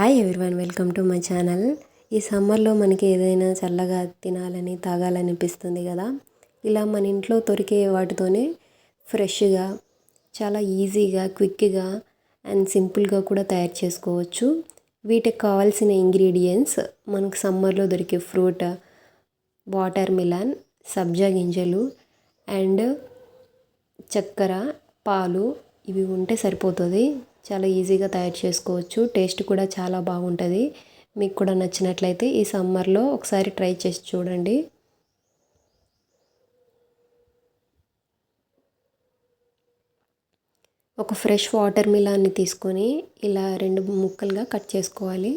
Hi everyone, welcome to my channel. ఈ సమ్మర్లో మనకి ఏదైనా చల్లగా తినాలని తాగాలనిపిస్తుంది కదా. ఇలా మన ఇంట్లో దొరికే వాటితోనే ఫ్రెష్గా, చాలా ఈజీగా, క్విక్గా అండ్ సింపుల్గా కూడా తయారు చేసుకోవచ్చు. వీటికి కావాల్సిన ఇంగ్రీడియంట్స్ మనకు సమ్మర్లో దొరికే ఫ్రూట్, వాటర్ మిలన్, సబ్జా గింజలు అండ్ చక్కెర, పాలు ఇవి ఉంటే సరిపోతుంది. చాలా ఈజీగా తయారు చేసుకోవచ్చు. టేస్ట్ కూడా చాలా బాగుంటుంది. మీకు కూడా నచ్చినట్లయితే ఈ సమ్మర్లో ఒకసారి ట్రై చేసి చూడండి. ఒక ఫ్రెష్ వాటర్ మిలాన్ని తీసుకొని ఇలా 2 ముక్కలుగా కట్ చేసుకోవాలి.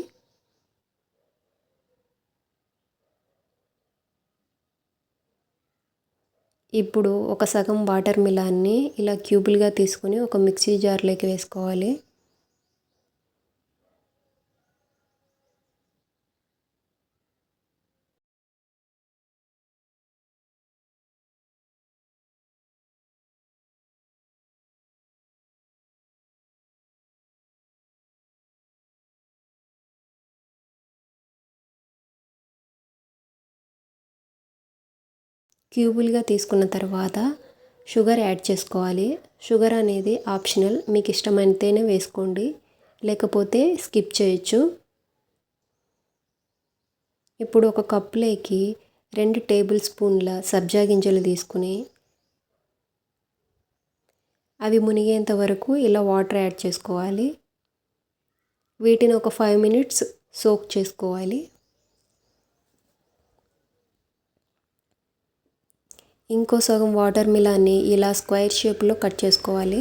ఇప్పుడు ఒక సగం వాటర్ మిలాన్ని ఇలా క్యూబులుగా తీసుకొని ఒక మిక్సీ జార్లోకి వేసుకోవాలి. క్యూబులుగా తీసుకున్న తర్వాత షుగర్ యాడ్ చేసుకోవాలి. షుగర్ అనేది ఆప్షనల్, మీకు ఇష్టమైతేనే వేసుకోండి, లేకపోతే స్కిప్ చేయొచ్చు. ఇప్పుడు ఒక కప్పులోకి 2 టేబుల్ స్పూన్ల సబ్జా గింజలు తీసుకుని అవి మునిగేంత వరకు ఇలా వాటర్ యాడ్ చేసుకోవాలి. వీటిని ఒక 5 మినిట్స్ సోక్ చేసుకోవాలి. ఇంకో సగం వాటర్ మిలాన్ని ఇలా స్క్వేర్ షేప్లో కట్ చేసుకోవాలి.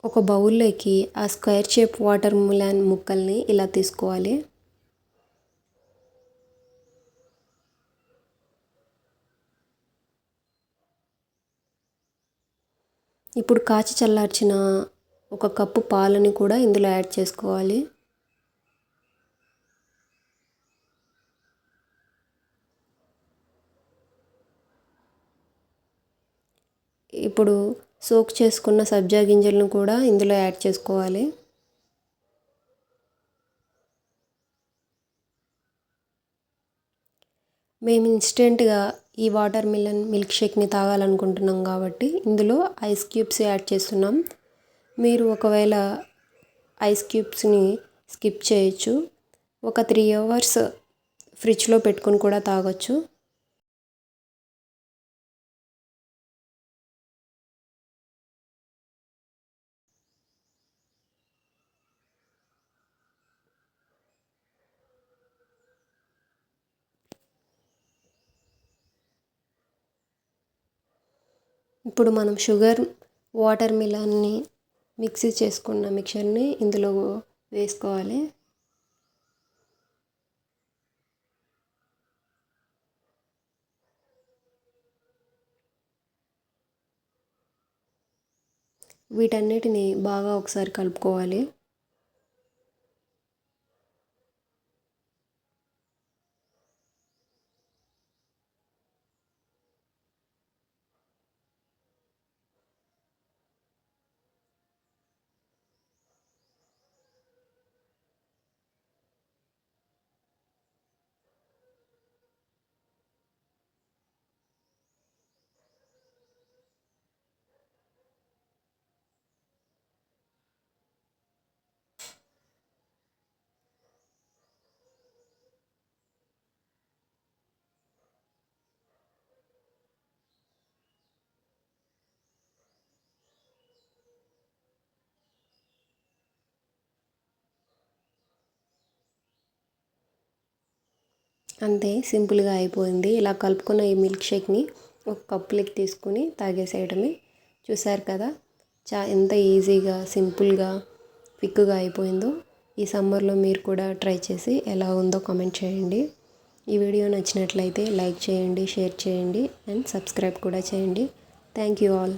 ఒక బౌల్లోకి ఆ స్క్వేర్ షేప్ వాటర్ మిలాన్ ముక్కల్ని ఇలా తీసుకోవాలి. ఇప్పుడు కాచి చల్లార్చిన ఒక కప్పు పాలని కూడా ఇందులో యాడ్ చేసుకోవాలి. ఇప్పుడు సోక్ చేసుకున్న సబ్జా గింజలను కూడా ఇందులో యాడ్ చేసుకోవాలి. మేము ఇన్స్టెంట్గా ఈ వాటర్ మిలన్ మిల్క్ షేక్ని తాగాలనుకుంటున్నాం కాబట్టి ఇందులో ఐస్ క్యూబ్స్ యాడ్ చేస్తున్నాం. మీరు ఒకవేళ ఐస్ క్యూబ్స్ని స్కిప్ చేయొచ్చు. ఒక 3 అవర్స్ ఫ్రిడ్జ్లో పెట్టుకొని కూడా తాగొచ్చు. ఇప్పుడు మనం షుగర్, వాటర్ మిలన్ని మిక్సీ చేసుకున్న మిక్చర్ని ఇందులో వేసుకోవాలి. వీటన్నిటిని బాగా ఒకసారి కలుపుకోవాలి. అంతే, సింపుల్గా అయిపోయింది. ఇలా కలుపుకున్న ఈ మిల్క్ షేక్ని ఒక కప్పులోకి తీసుకుని తాగేసేయడమే. చూసారు కదా ఎంత ఈజీగా, సింపుల్గా, క్విక్గా అయిపోయిందో. ఈ సమ్మర్లో మీరు కూడా ట్రై చేసి ఎలా ఉందో కామెంట్ చేయండి. ఈ వీడియో నచ్చినట్లయితే లైక్ చేయండి, షేర్ చేయండి అండ్ సబ్స్క్రైబ్ కూడా చేయండి. Thank you all.